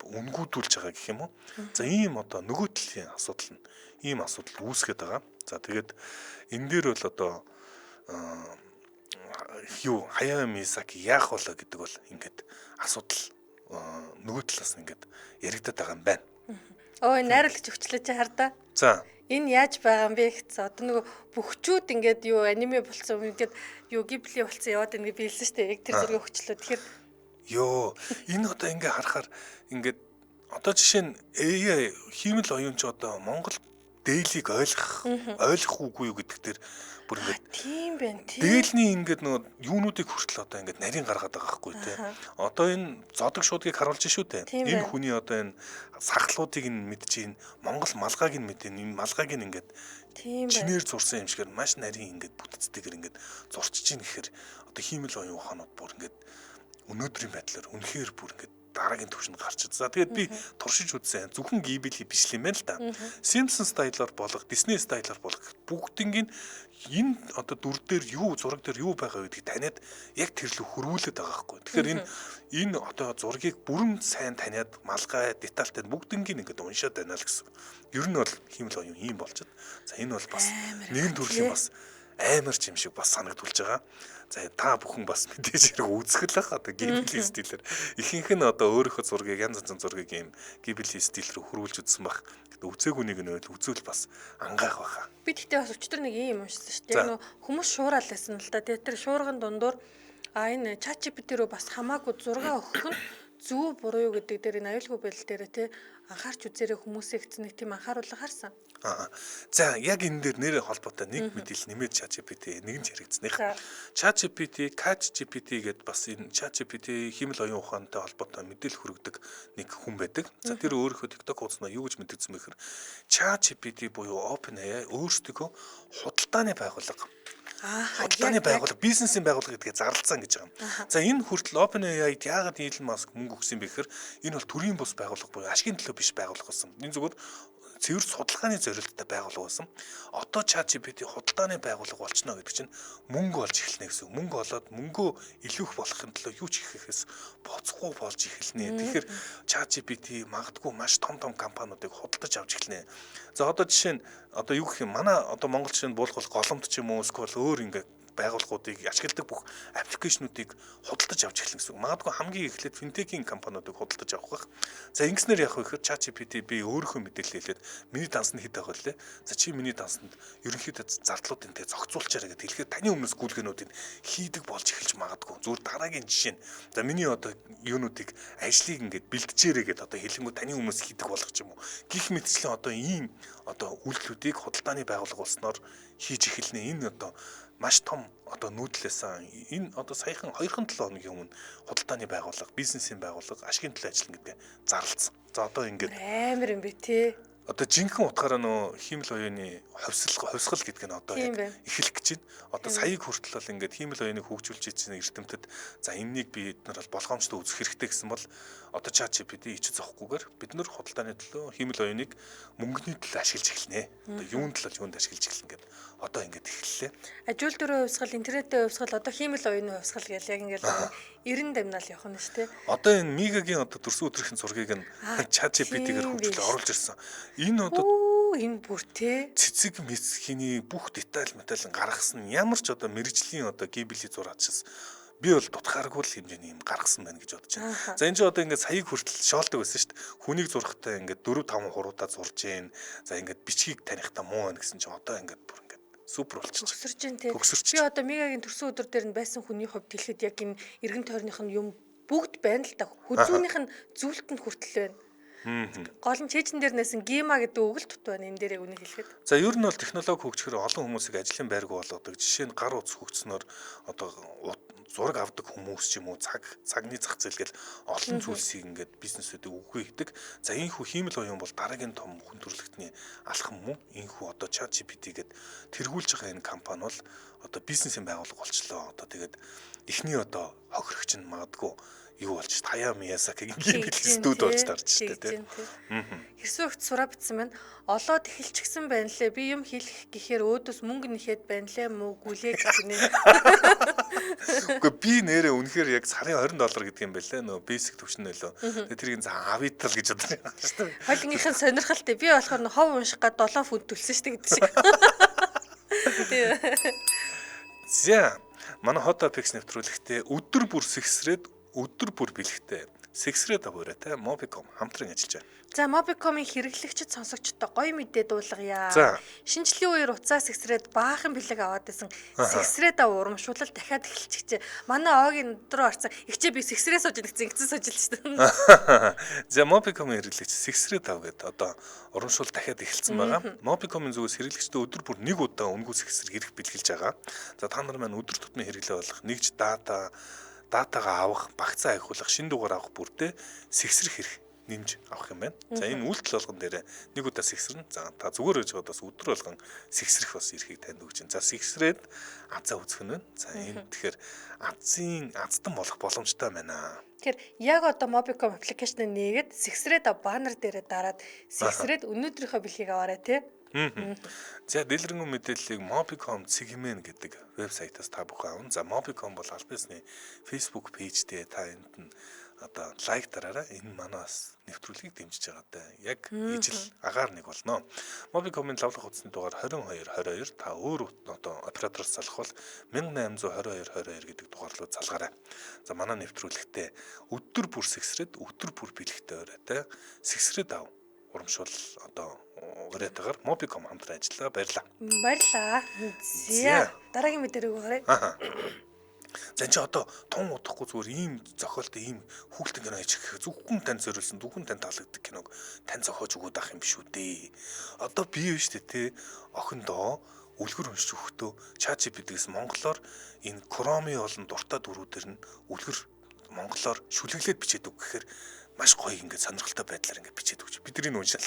үнгүүдүүлж байгаа гэх юм уу. За ийм одоо нөгөө талын асуудал нь ийм асуудал үүсгээд байгаа. За тэгээд энэ дээр бол одоо юу Хаяо Миязаки яах вэ гэдэг бол ингээд асуудал нөгөө талаас ингээд яригдаад байгаа юм байна. Энэ найруулагч өгчлөө чи хардаа. За Энэ яаж байгаа юм бэ гэсэн. Одоо нөгөө бүхчүүд ингээд юу аниме болсон ингээд юу гибли болсон яваад ингэ биелсэн шүү дээ. Яг тэр зургийг өгчлөө. Тэгэхээр энэ одоо ингээ харахаар ингээд одоо жишээ нь AI хиймэл оюунч одоо Монгол дээлийг ойлгох үгүй юу гэдэг дээр бүр ингээд тийм байна тийм. Дээлний ингээд нөгөө юунуудыг хүртэл одоо ингээд нарийн гаргаад байгаа байхгүй тий. Одоо энэ зодог шуудгийг харуулж шүү дээ. Энэ хүний одоо энэ сахлуудыг нь мэдчихээн, Монгол малгайг нь мэдэн, энэ малгайг нь ингээд чинээр зурсан юм шигээр маш нарийн ингээд бүтцтэйгэр ингээд зурчиж ийн гэхээр одоо хиймэл оюун ухаанууд бүр ингээд өнөөдрийн байдлаар үнэхээр бүр ингээд дараагийн төвшөнд гарч ид. За тэгээд би туршиж үзсэн. Зөвхөн гибели биш юм байна л да. Simpson стайлаар болох, Disney стайлаар болох бүгднийг энэ одоо дүр дээр юу, зураг дээр юу байгаа гэдгийг таниад яг тэр лөө хөрвүүлээд байгаа байхгүй. Тэгэхээр энэ одоо зургийг бүрэн сайн таниад малгай, детальтай бүгднийг ингээд уншаад байна л гэсэн. Ер нь бол хиймэл оюун ийм болж байна. За энэ бол бас нэгэн төрлийн бас амар ч юм шиг бас санагдулж байгаа. За та бүхэн бас мэдээж хэрэг үзэх л ах одоо гибели стилээр ихэнх нь одоо өөрийнхөө зургийг янз янзын зургийг юм гибели стил рүү хөрвүүлж үзсэн баг. Гэтэ үзээгүйнийг нь үзвэл бас ангаах байхаа. Би тэгтээ бас өчтөр нэг юм уншсан шүү дээ. Яг хүмүүс шуурал байсан л да. Тэр шуурган дундуур энэ ChatGPT рүү бас хамаагүй зураг өгөх нь зөв буруу юу гэдэг дээр энэ аюулгүй байдал дээр те анхаарч үзээрэй хүмүүсээ гэсэн нэг тийм анхааруулга харсан. За яг энэ дээр нэрээ холбоотой нэг мэдээлэл нэмээд ChatGPT нэг нь хэрэгцснийх. ChatGPT, ChatGPT гэдээ бас энэ ChatGPT хиймэл оюун ухаантай холбоотой мэдээлэл хүргэдэг нэг хүн байдаг. За тэр өөрийнхөө TikTok хуудасна юу гэж мэдгэсэн бэ гэхээр ChatGPT буюу OpenAI өөрсдөө худалдааны байгууллага худалдааны байгууллага, бизнесийн байгууллага гэдгээ зарлцсан гэж байгаа. За энэ хүртэл OpenAI-д яагаад Elon Musk мөнгө өгсөн бэ гэхээр энэ бол төрийн бус байгууллага буюу ашигын төлөө биш байгууллага байсан. Энэ зүгээр цэвэр судалгааны зорилттой байгууллага байсан. Одоо ChatGPT худалдааны байгууллага болчихно гэдэг чинь мөнгө олж эхэлнэ гэсэн. Мөнгө олоод мөнгөө илүү их болохын төлөө юу ч хийхээс боцохгүй болж эхэлнэ. Тэгэхээр ChatGPT магадгүй маш том компаниудыг худалдаж авч эхэлнэ. За одоо жишээ нь одоо юу гэх юм манай одоо Монгол жишээ нь буулгал голомт ч юм уу эсвэл өөр ингээд байгууллагуудыг ашигладаг бүх аппликейшнуудыг худалдаж авч эхэлнэ гэсэн. Магадгүй хамгийн эхлээд финтекийн компаниудыг худалдаж авах байх. За ингэснээр яах вэ гэхээр ChatGPT би өөрийнхөө мэдээлэл хэлээд миний дансанд хэд байгаа вэ? За чи миний дансанд ерөнхийдөө зардлуудын тэ зохицуулчаарай гэдэг хэлэхэд таны өмнөөс гүйлгээнүүдийг хийдэг болж эхэлж магадгүй. Зүгээр дараагийн жишээ нь. За миний одоо юунуудыг ажлыг ингээд бэлтжээрэй гэдээ одоо хэлэнгүү таны өмнөөс хийдэг болох ч юм уу. Гэх мэтчлэн одоо ийм одоо үйлдэлүүдийг худалдааны байгууллага болсноор хийж эхэлнэ. Энэ одоо маш том одоо нүүдлээс энэ одоо саяхан 2-7 хоногийн өмнө худалдааны байгууллага, бизнесийн байгууллага ашигын төлөө ажиллана гэдэг зарлцсан. За одоо ингээд амар юм бэ те. Одоо жинхэнэ утгаараа нөө хиймэл оюуны хувьсгал гэдэг нь одоо яг эхлэх гэж байна. Одоо саяг хүртэл бол ингээд хиймэл оюуныг хөгжүүлж ирсэн эрдэмтэд за энэнийг бид нар бол болгоомжтой үзэх хэрэгтэй гэсэн бол одоо ChatGPT ичж зохихгүйгээр бид нар худалдааны төлөө хиймэл оюуныг мөнгөний төлөө ашиглаж эхэлнэ. Одоо юунд төлөө юунд ашиглаж эхэлнэ гэдэг одоо ингээд эхэллээ. Ажил дөрөв хувьсгал, интернетийн хувьсгал, одоо хиймэл оюуны хувьсгал гэж яг ингээд 90 дамнаал явах нь шүү дээ. Одоо энэ Мигагийн одоо төрсөн өдрийн зургийг нь ChatGPT-гээр хөгжүүлж оруулж ирсэн. Энэ одоо энэ бүр те цэцэг мэцхний бүх деталь гаргасан ямар ч одоо мэрэгжлийн одоо гибели зураач би бол дутхааргүй л хэмжээний юм гаргасан байна гэж бодож байна. За энэ ч одоо ингээд саяг хүртэл шоолдог байсан шүү дээ. Хүнийг зурхтаа ингээд 4-5 хуруудаа зурж гээ. За ингээд бичгийг танихтаа муу байна гэсэн чинь одоо ингээд бүр ингээд супер болчихж. Өсөрж जैन тий. Төгсөрч. Би одоо Мегагийн төрсөн өдөр дээр нь байсан хүний хувьд хэлэхэд яг энэ эргэн тойрных нь юм бүгд байна л та. Хүзүүнийх нь зүйлт нь хүртэл байна. Гол нь чэйжэн дээр нэсэн гима гэдэг үг л тут байна энэ дээр үнийг хэлэхэд. За ер нь бол технологи хөгжихээр олон хүмүүсийг ажлын байрг болгодог. Жишээ нь гар утас хөгжснөөр одоо зураг авдаг хүмүүс ч юм уу цагны зах зээл гэл олон зүйлсийг ингээд бизнесүүдийг үгүй хийдэг. За ийхүү хиймэл оюун бол дараагийн том хүн төрөлхтний алхам мөн. Ийхүү одоо ChatGPT гээд тэргүүлж байгаа энэ компани бол одоо бизнесийн байгууллага болчлоо. Одоо тэгээд эхний одоо хохирогч нь магадгүй юу болж Хаяо Миязакигийн хэлсэн студ болж тарж штэ тий. Хэрсүүгт сураа битсэн байна. Олоод эхэлчихсэн байна лээ. Би юм хэлэх гэхээр өөдөөс мөнгө нэхэд байна лээ мүү гүлээ гэж нэ. Үгүй би нэрээ үнэхээр яг сарын $20 гэдэг юм байлаа нөө бейсик төвшин нөлөө. Тэгээ тэрийг авитал гэж бодсон юм шүү дээ. Хойлгийнхын сонирхолтой. Би болохоор хов унших га 7 фунт төлсөн шүү дээ гэдэг шиг. За манай Hot Topics нэвтрүүлэгтээ өдөр бүр сэгсрээд өдөр бүр бэлэгтэй сэгсрээд аваарай Mobicom хамтран ажиллаж байна. За Mobicom-ийн хэрэглэгчид сонсогчдод гоё мэдээ дуулгая. Шинжлэлийн үеэр уцаа сэгсрээд баахан бэлэг аваад байсан сэгсрээд ав урамшуулал дахиад эхэлчихжээ. Манай Огийн өдрөө орсон. Игчээ би сэгсрээ сууж гэсэн ингэсэн сууж л шүү дээ. За Mobicom-ийн хэрэглэгч сэгсрээд ав гэдэг одоо урамшуул дахиад эхэлсэн байгаа. Mobicom-ийн зүгээс хэрэглэгчдээ өдөр бүр нэг удаа үнгүй сэгсэр хэрэг бэлгэлж байгаа. За та нар маань өдөр тутмын хэрэглээ болох нэгж датагаа авах, багцаа ахиулах, шин дугаар авах бүртээ сэгсрэх хэрэг нэмж авах юм байна. За энэ үйлдэл болгон дээр нэг удаа сэгсэрнэ. За та зүгээр гэж бодоод бас өдөр болгон сэгсрэх бас эрхийг танд өгч байна. За сэгсрээд азаа үзэх нь. За энэ тэгэхээр аздан болох боломжтой байна. Тэгэхээр яг одоо Mobicom аппликейшн нээгээд сэгсрээд баннер дээрээ дараад сэгсрээд өнөөдрийнхөө бэлгийг аваарай тий. За дэлгэрэнгүй мэдээллийг Mobicom Segment гэдэг вебсайтаас та бүхэн авна. За Mobicom бол аль бисны Facebook пэйж дээр та энд нь одоо лайк дараарай. Энэ манаас нэвтрүүлгийг дэмжиж байгаа даа. Яг ижил агаар нэг болно. Mobicom-ын лавлах утасны дугаар 2222 та өөр одоо оператороос залах бол 1822 гэдэг дугаар руу залгаарай. За манай нэвтрүүлэгтээ өдөр бүр сэгсрээд өдөр бүр бэлэгтэй орой. Сэгсрээд ав. Урамшуул одоо уриатагаар Mobicom хамтран ажиллаа. Баярлаа. Баярлаа. За дараагийн мэдээ рүү гараа. За чи одоо тун удахгүй зүгээр ийм зохиолтой ийм хүүхэлдэйн кино хийчих зөвхөн тань зориулсан зөвхөн тань таалагддаг киног тань зохиож өгөөд авах юм биш үү дээ. Одоо би юу штэ те охиндоо үлгэр уншиж өгөхдөө ChatGPT-гээс монголоор энэ Chrome-ийн болон дуртай дүрүүдэр нь үлгэр монголоор шүлэглээд бичээд өг гэхээр маш гоё ингээд сонирхолтой байдлаар ингээд бичээд өгч. Би тэрийг уншаал.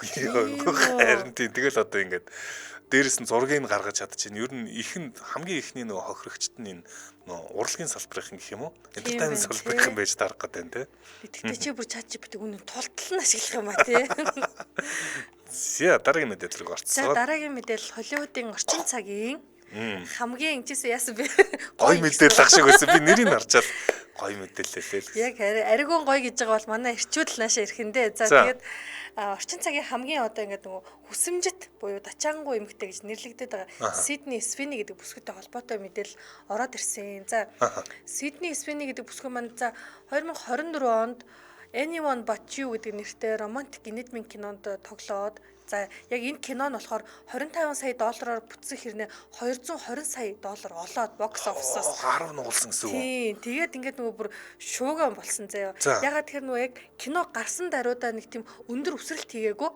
Харин тийм тэгэл одоо ингээд дээрэс нь зургийг нь гаргаж чадчихээн. Ер нь хамгийн ихний нөгөө хохирогчд нь энэ урлагийн салбарын гэх юм уу? Entertainment салбарын байж дарах гэдэг юм те. Тэгтээ чи бүр ChatGPT үнэн тултал нь ашиглах юм а те. За дараагийн мэдээлэл рүү орцсон. За дараагийн мэдээлэл Холливуудын орчин цагийн хамгийн ингэжсэн яасан бэ? Гоё мэдээлэл ах шиг байсан. Би нэрийг харчаад гоё мэдээлэл л. Яг аригун гоё гэж байгаа бол манай эрчүүд л наашаа ирэхэндээ. За тэгээд орчин цагийн хамгийн одоо ингээд нөгөө хүсэмжит буюу дачаангуй эмэгтэй гэж нэрлэгдээд байгаа Сидни Свини гэдэг бүсгүйтэй холбоотой мэдээлэл ороод ирсэн. За Сидни Свини гэдэг бүсгүй маань за 2024 онд Anyone But You гэдэг нэртэй романтик энедмийн кинонд тоглоод за яг энэ кино нь болохоор $25 сая бүтсэн хэрнээ $220 сая олоод бокс офисоос 10 нуулсан гэсэн үг. Тийм. Тэгээд ингээд нөгөө бүр шууган болсон заяа. Ягаад тэр нөгөө яг кино гарсан даруйдаа нэг тийм өндөр өсрэлт хийгээгүй.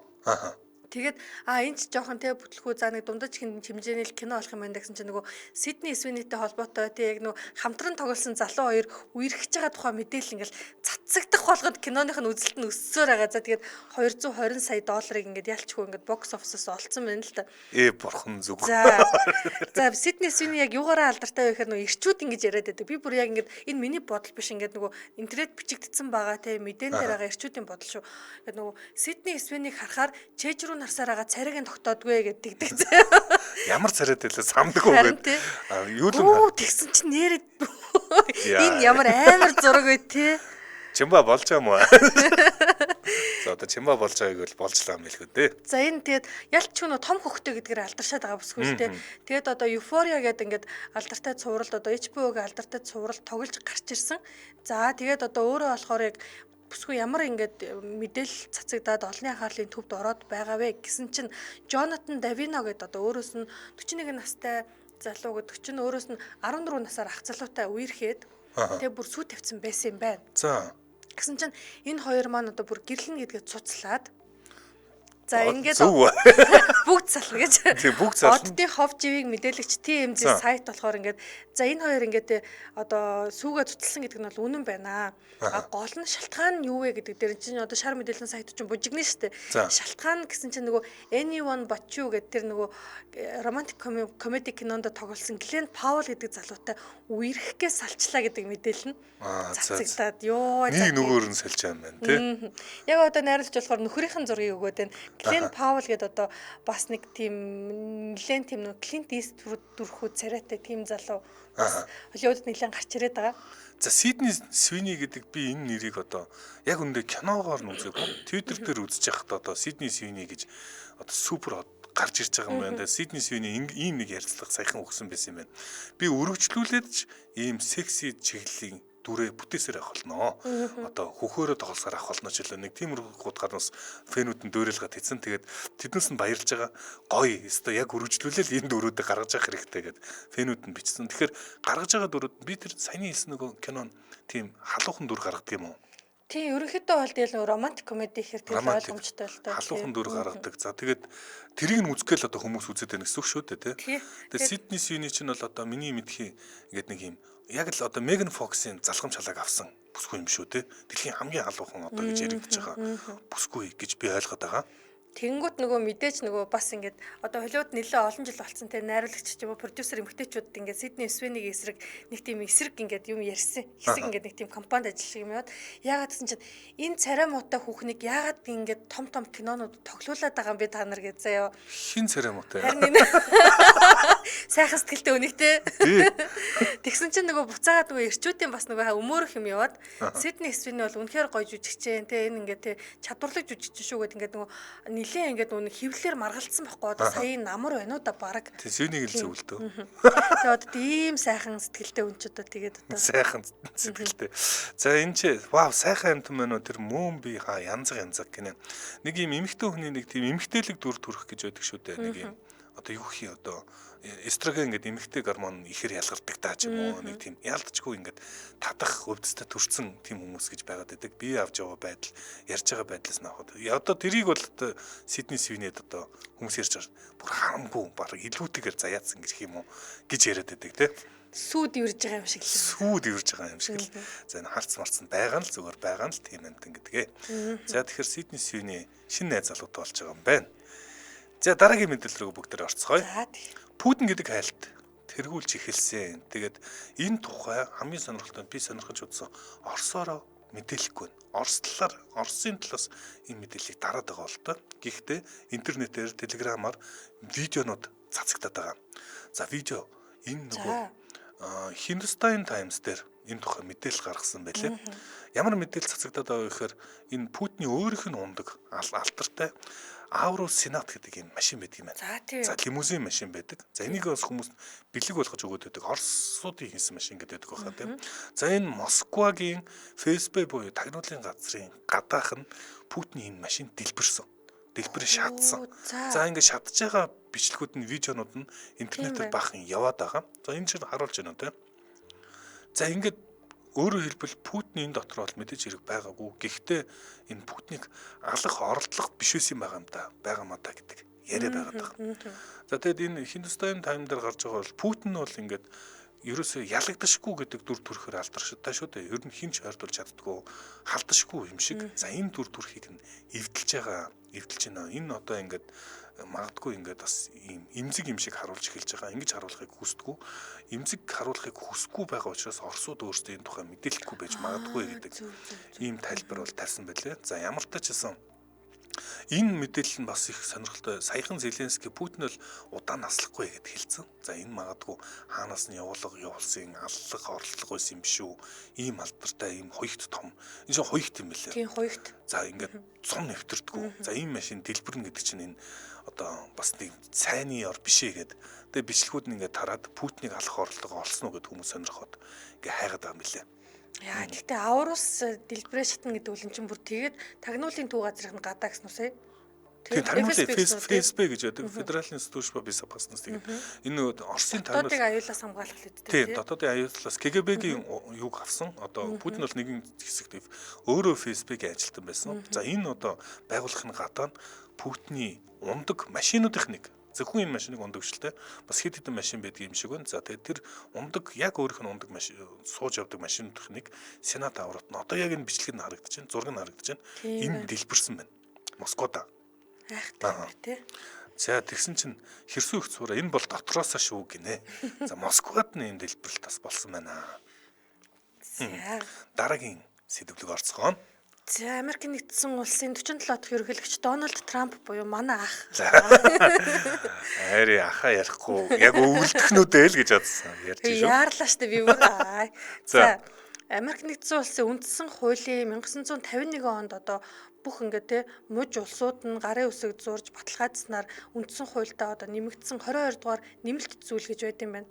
Тэгээд энэ ч жоохон те бүтлэхүү за нэг дундаж хэмжээний кино болох юм байна гэсэн чинь нөгөө Сидни Свинитэй холбоотой те яг нөгөө хамтран тоглосон залуу хоёр үерхэж байгаа тухай мэдээлэл ингээл цацагдах болгоод киноных нь үзэлт нь өссөөр байгаа. За тэгээд $220 сая ингээд ялчгүй ингээд бокс офисоос олцсон байна л та. Бурхан зүг. За Сидни Свини яг юугаараа алдартай вэ гэхээр нөгөө ирчүүд ингэж яриад байдаг. Би бүр яг ингээд энэ миний бодол биш ингээд нөгөө интернет бичигдсэн байгаа те мэдэн дээр байгаа ирчүүдийн бодол шүү. Ингээд нөгөө Сидни Свинийг харахаар чэйж рүү нарсараа царайгийн тогтоодгүй гэдэг зэ. Ямар царайд хэлээ самдаггүй гэдэг. Юу л тэгсэн чинь нэрээ энэ ямар амар зураг вэ те. Чимба болж байгаа юм уу? За одоо чимба болж байгааг бол болжлаа юм хэлэхэд дээ. За энэ тэгээд ялч ч нөө том хөхтэй гэдгээр алдаршаад байгаа бүсгүй шүү дээ. Тэгээд одоо Euphoria гэдэг ингээд алдартай цувралд одоо HBO-гийн алдартай цувралд тоглож гарч ирсэн. За тэгээд одоо өөрөө болохоор яг бүсгүй ямар ингээд мэдээлэл цацагдаад олонний анхаарлын төвд ороод байгаа вэ гэсэн чинь Джонатан Давино гэдэг одоо өөрөөс нь 41 настай залуу гэдэг чинь өөрөөс нь 14 насаар ах залуутай үерхэд тэгээ бүр сүү тавьсан байсан юм байна. За. Гэсэн чинь энэ хоёр маань одоо бүр гэрлэн гэдгээ цуцлаад за ингээд бүгд сална гэж. Тийм бүгд сална. Оддын хов живийг мэдээлэгч TMZ сайт болохоор ингээд за энэ хоёр ингээд одоо сүүгээ цуцлсан гэдэг нь бол үнэн байна. Гол нь шалтгаан нь юу вэ гэдэг дээр чинь одоо шар мэдээллийн сайт чинь бужигнэ шүү дээ. Шалтгаан гэсэн чинь нөгөө Anyone But You гэдэг тэр нөгөө романтик комеди кинонд тоглосон Глен Паул гэдэг залуутай үерхгээс салчлаа гэдэг мэдээлэл нь цацагдаад ёо. Нэг нөгөөр нь салж байгаа юм байна тий. Яг одоо найруулж болохоор нөхрийнхэн зургийг өгөөд байна. Глен Паул гэдэг одоо бас нэг тийм нэлээд тийм нэг Клинт Иствуд дүрхүү царайтай тийм залуу бас Холливуудад нэлээд гарч ирээд байгаа. За Сидни Свини гэдэг би энэ нэрийг одоо яг үндэ киногоор нь үзээгүй. Твиттер дээр үзэж байхад одоо Сидни Свини гэж одоо супер гарч ирж байгаа юм байна. Сидни Свини ийм нэг ярилцлага саяхан өгсөн байсан юм байна. Би өргөжлүүлээд ч ийм секси чиглэлийн дүрээ бүтээсээр авах болно. Одоо хөхөөрөө тоглосоор авах болно ч л нэг тиймэрхүү гудгараас фэнүүд нь дөөрөлгөд хийсэн. Тэгээд тэднээс нь баярлж байгаа гоё. Өстой яг өргөжлүүлэл энэ дүрүүдээ гаргаж явах хэрэгтэй гэдэг фэнүүд нь бичсэн. Тэгэхээр гаргаж байгаа дүрүүд би тэр саяны хэлсэн нөгөө кинон тийм халуухан дүр гаргадаг юм уу? Тийм, ерөнхийдөө бол тэгэл романтик комеди ихэр тэгэл ойлгомжтой л доо. Халуухан дүр гаргадаг. За тэгээд тэрийг нь үзгээл одоо хүмүүс үзээд байна гэсэн үг шүү дээ, тий. Тэгээд Сидни Свини чинь бол одоо миний мэдхий ингээд нэг юм яг л одоо Меган Фоксын залгамж халааг авсан бүсгүй юм шүү дээ. Дэлхийн хамгийн халуухан одоо гэж яригдж байгаа бүсгүй гэж би ойлгоод байгаа. Тэнгүүт нөгөө мэдээж нөгөө бас ингээд одоо Холливуд нэлээд олон жил болсон те найруулагч ч юм уу продюсер эмэгтэйчүүд ингээд Сидни Свинийг эсрэг нэг тийм эсрэг ингээд юм ярьсан. Хэсэг ингээд нэг тийм компанид ажиллах юм яваад яагаад гэсэн чинь энэ царай муутай хүүхнийг яагаад ингээд том кинонууд тоглуулад байгаа юм бэ та нар гэж заяа. Хин царай муутай. Сайхан сэтгэлтэй өнөгтэй. Тэгсэн чинь нөгөө буцаагаад нөгөө эрчүүдийн бас нөгөө өмөөрөх юм яваад Сидни Свини бол үнэхээр гоё жүжигчээ те энэ ингээд те чадварлаг жүжигч шүү гэдэг ингээд нөгөө нилээ ингээд нэг хөвлөөр маргалцсан байхгүй одоо сая намар байна уу да баг. Тэг Свинийг л зөвлөдөө. Тэгээ одоо ийм сайхан сэтгэлтэй хүн ч одоо тэгээд одоо сайхан сэтгэлтэй. За энэ чи вау сайхан амт мөн тэр мөн би янз гинэ. Нэг юм эмэгтэй хүний нэг тийм эмэгтэйлэг дүр төрөх гэж байдаг шүү дээ. Нэг юм одоо юу хий одоо эстроген гэдэг эмэгтэй гормон ихэр ялгардаг таа ч юм уу нэг тийм ялдчгүй ингээд татах өвдөстэй төрсэн тийм хүмүүс гэж байгаад байдаг. Би авч яваа байдал ярьж байгаа байдлаас наахад. Одоо тэрийг бол Сидни Свинэд одоо хүмүүс ярьж байгаа бүр харамгүй баг илүүтэйгээр заяатсан гэх юм уу гэж яриад байдаг тий. Сүүд ивэрж байгаа юм шиг л. Сүүд ивэрж байгаа юм шиг л. За энэ харц марцсан байгаа л зүгээр байгаа л тийм амтан гэдгээ. За тэгэхээр Сидни Свини шинэ найз залуутай болж байгаа юм байна. За дараагийн мэдээлэл рүү бүгдээр орцгоё. Путин гэдэг хайлт тэргүүлж эхэлсэн. Тэгээд энэ тухай хамгийн сонирхолтой би сонирхож үзсэн Оросоор мэдээлэхгүй байна. Оросын талаас энэ мэдээллийг дараад байгаа бол тоо. Гэхдээ интернетээр телеграмаар видеонууд цацагдаад байгаа. За видео энэ нөгөө Hindustan Times дээр энэ тухай мэдээлэл гаргасан байлээ. Ямар мэдээлэл цацагдаад байгаа гэхээр энэ Путиний өөрийнх нь ундаг алтартай Аурус Сенат гэдэг юм машин байдаг юм байна. За лимузин машин байдаг. За энийг бас хүмүүс бэлэг болгож өгөөд байдаг. Оросуудын хийсэн машин гэдэг байгаа тийм. За энэ Москвагийн Facebook буюу тагнуулын газрын гадаах нь Путиний энэ машин дэлбэрсэн. Дэлбэр шатсан. За ингээд шатж байгаа бичлэгүүд нь видеонууд нь интернетээр баахан яваад байгаа. За энэ чинь харуулж байна тийм. За ингээд өөрөөр хэлбэл Путин энэ дотор бол мэдээж хэрэг байгаагүй. Гэхдээ энэ Путиныг алах оролдлого биш байсан байгаа юм да. Байгаамаа та гэдэг яриа байгаад байгаа. За тэгэд энэ Hindustan Times дээр гарч байгаа бол Путин бол ингээд ерөөсөө ялагдашгүй гэдэг дүр төрхөөр алдарштай шүү дээ. Ер нь хинч ойртуулж чаддгүй халдашгүй юм шиг. За энэ дүр төрхийг нь эвдэлж байгаа. Эвдэлж байна. Энэ одоо ингээд магадгүй ингээд бас ийм эмзэг юм шиг харуулж эхэлж байгаа. Ингэж харуулахыг хүсдэггүй. Эмзэг харуулахыг хүсэхгүй байгаа учраас Оросууд өөрсдөө энэ тухай мэдээлэхгүй байж магадгүй гэдэг ийм тайлбар бол тавьсан байлээ. За ямар ч тач энэ мэдээлэл нь бас их сонирхолтой. Саяхан Зеленский Путин л удаан наслахгүй гэд хэлсэн. За энэ магадгүй хаанаас нь явуулсан аллах орлого байсан юм биш үү? Ийм алдартай ийм хоёрт том. Энэ чинь хоёрт юм билээ. Тийм хоёрт. За ингээд цом нэвтэрдэггүй. За ийм машин дэлбэрнэ гэдэг чинь энэ одоо бас нэг цайны ор бишээ гэд. Тэгээ бичлэгүүд нь ингээд тараад Путиныг алах орлого олсон уу гэд хүмүүс сонирхоод ингээд хайгаад байгаа юм билээ. Яа, гэхдээ аврус дэлбэрээ шатна гэдэг үл чинь бүр тэгээд тагнуулын төв газрын гадаа гэсэн үсэ. Тийм тагнуулын ФСБ гэж байдаг. Федеральны служба безопасности гэдэг. Энэ Оросын тагнуул. Дотоодын аюулаас хамгаалах гэдэг. Тийм, дотоодын аюулаас КГБ-гийн юг авсан. Одоо Путин бол нэгэн хэсэгт өөрөө ФСБ-гийн ажилтан байсан. За энэ одоо байгуулахын гадаа Путиний ундаг машинуудын нэг. Зөвхөн энэ машиныг ундагчлээ. Бас хэд хэдэн машин байдаг юм шиг байна. За тэгээд тэр ундаг яг өөрийнх нь ундаг машин сууж явдаг машинуудын нэг Сенат авротно. Одоо яг энэ бичлэг нь харагдаж байна. Зураг нь харагдаж байна. Энэ дэлбэрсэн байна. Москвада. Айхтай тий. За тэгсэн чинь хэрсүү их цуура энэ бол дотроосоо шүү гинэ. За Москвад нь энэ дэлбэрэлт бас болсон байна. Дараагийн сэдвлэг орцгоно. За Америкийн нэгдсэн улсын 47 дахь ерөнхийлөгч Дональд Трамп буюу манай ах. Ари ахаа ярихгүй яг өвөлдөхнүүдээ л гэж бодсон. Ярьж шүү. Яарлаа штэ би бүр. За Америк нэгдсэн улсын үндсэн хуулийн 1951 онд одоо бүх ингээд те муж улсууд нь гарын үсэг зурж баталгаажснаар үндсэн хуульдаа одоо нэмэгдсэн 22 дугаар нэмэлт зүйл гэж байд юм байна.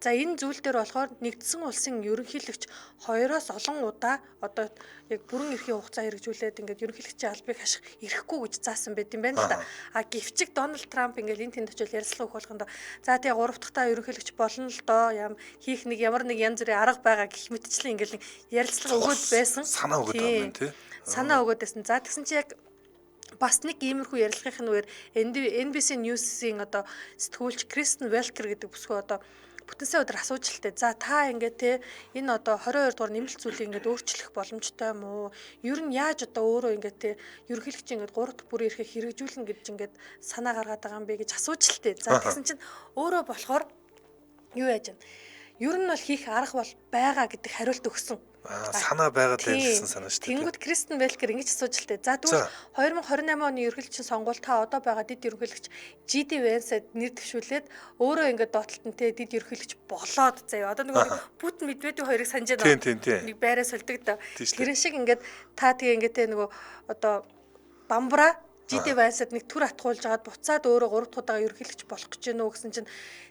За энэ зүйл дээр болохоор нэгдсэн улсын ерөнхийлөгч хоёроос олон удаа одоо яг бүрэн эрхийн хугацаа хэрэгжүүлээд ингээд ерөнхийлөгчийн албыг хаших эрхгүй гэж заасан байт юм байна л да. А гэвчиг Дональд Трамп ингээд энэ тэнд очил ярилцлага өгөх болгонд за тэгээ 3 дахь та ерөнхийлөгч болно л доо хийх нэг ямар нэг янз бүрийн арга байгаа гэх мэтчлэн ингээд ярилцлага өгөөд байсан. Санаа өгöd байгаа юм тий. Санаа өгөөд байсан. За тэгсэн чи яг бас нэг иймэрхүү ярилцлагын үеэр NBC News-ийн одоо сэтгүүлч Кристен Велкер гэдэг бүсгүй одоо бүтэнсээ өдөр асууж л тээ. За та ингээд те энэ одоо 22 дугаар нэмэлт зүйлийг ингээд өөрчлөх боломжтой юм уу? Ер нь яаж одоо өөрөө ингээд те ерөнхийлөгч ингээд 3 дахь бүрийн эрхийг хэрэгжүүлнэ гэж ингээд санаа гаргаад байгаа юм бэ гэж асууж л тээ. За тэгсэн чинь өөрөө болохоор юу яаж вэ? Ер нь бол хийх арга бол байгаа гэдэг хариулт өгсөн. Санаа байгаад байсан санаа шүү дээ. Тэнгүүд Кристен Велкер ингэж асууж л тээ. За тэгвэл 2028 оны ерөнхийлөгчийн сонгуульд та одоо байгаа дид ерөнхийлөгч JD Vance-д нэр дэвшүүлээд өөрөө ингээд доотлолтон те дид ерөнхийлөгч болоод заяа. Одоо нөгөө Путин Медведев хоёрыг санаж байна. Нэг байраа сольдог да. Тэр шиг ингээд та тэгээ ингээд те нөгөө одоо бамбра JD Vance-д нэг түр атгуулж агаад буцаад өөрөө 3 дахь удаага ерөнхийлөгч болох гэж байна уу гэсэн чинь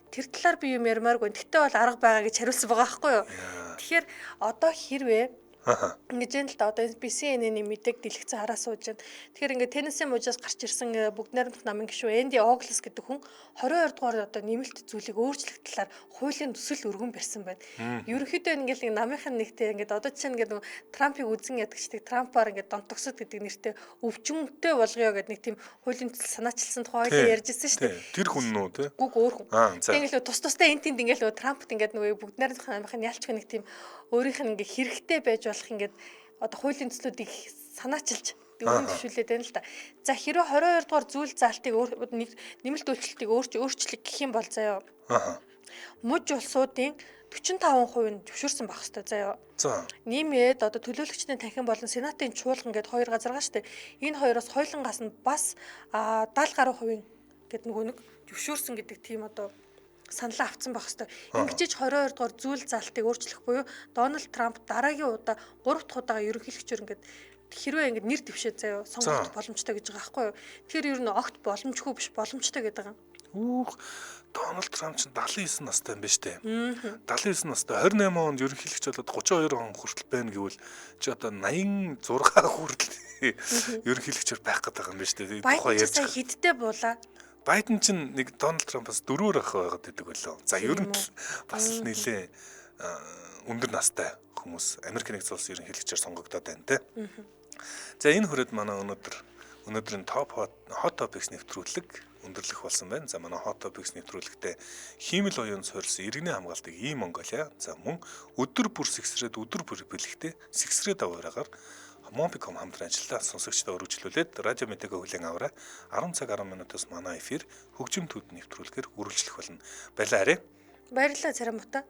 тэр талаар би юм ярмааргүй. Тэгтээ бол арга байгаа гэж хариулсан байгаа байхгүй юу? Тэгэхээр одоо хэрвээ ингэж энэ л да одоо CNN-ийн мэдээг дэлгэцэн хараа сууж байна. Тэгэхээр ингээд Теннесси мужаас гарч ирсэн бүгд найрамдах намын гишүүн Энди Оглс гэдэг хүн 22 дугаар одоо нэмэлт зүйлийг өөрчлөх талаар хуулийн төсөл өргөн барьсан байна. Ерөнхийдөө ингээд намынхан нэгтэй ингээд одоо чинь ингээд Трампыг үзэн ядагчдаг Трампаар ингээд донтогсод гэдэг нэртэй өвчмөнтэй болгоё гэдэг нэг тийм хуулийн төсөл санаачилсан тухай ярьж ирсэн шүү дээ. Тэр хүн нүү те? Гүг өөр хүн. Тэгээд тус тустай энэ тэнд ингээд Трампт ингээд нөгөө бүгд найрамдах намынхан ялчгүй нэг тийм өөрийнх нь ингээд хэрэгтэй байж болох ингээд одоо хуулийн төслүүдийг санаачилж өргөн төвшүүлээд байна л да. За хэрвээ 22 дугаар зүйл заалтыг нэмэлт үйлчлэлтийг өөрчлөх гэх юм бол заяа. Муж улсуудын 45% нь зөвшөөрсөн байх хэрэгтэй заяа. Нэмээд одоо төлөөлөгчдийн танхим болон сенатын чуулган гэдэг хоёр газар байгаа шүү дээ. Энэ хоёроос хоёулангаас нь бас 70 гаруй хувийн гэдэг нэг зөвшөөрсөн гэдэг тийм одоо саналаа авсан байх хэвээр. Ингэжиж 22 дугаар зүйл залтыг өөрчлөх буюу Дональд Трамп дараагийн удаа 3 дахь удаага ерөнхийлөгчөөр ингээд хэрвээ ингээд нэр дэвшээ заяа сонгох боломжтой гэж байгаа байхгүй юу. Тэгэхээр ер нь огт боломжгүй биш боломжтой гэдэг юм. Дональд Трамп ч 79 настай юм байна шүү дээ. 79 настай 28 онд ерөнхийлөгч болоод 32 он хүртэл байна гэвэл чи одоо 86 хүртэл ерөнхийлөгчөөр байх гэдэг юм байна шүү дээ. Тухай ярьж байгаа хидтэй буулаа. Байден ч нэг Дональд Трампаас 4 ах байгаад байдаг болоо. За ер нь бас л нэлээ өндөр настай хүмүүс Америк нэгдсэн улсын ерөнхийлөгчөөр сонгогдоод байна те. За энэ хүрээд манай өнөөдрийн топ hot topics нэвтрүүлэг өндөрлөх болсон байна. За манай hot topics нэвтрүүлэгтээ хиймэл оюун суурилсан иргэний хамгаалтыг ийм Монголиа за мөн өдөр бүр сэгсрээд өдөр бүр бэлэгтээ сэгсрээд аваараагаар Мопиком хамтран ажиллаа сонсогчдоо өргөжлүүлээд радио мэдээгээ хүлээн аваарай. 10 цаг 10 минутаас манай эфир хөгжим төд нэвтрүүлгээр үргэлжлэх болно. Баярлалаа. Баярлалаа Царамута.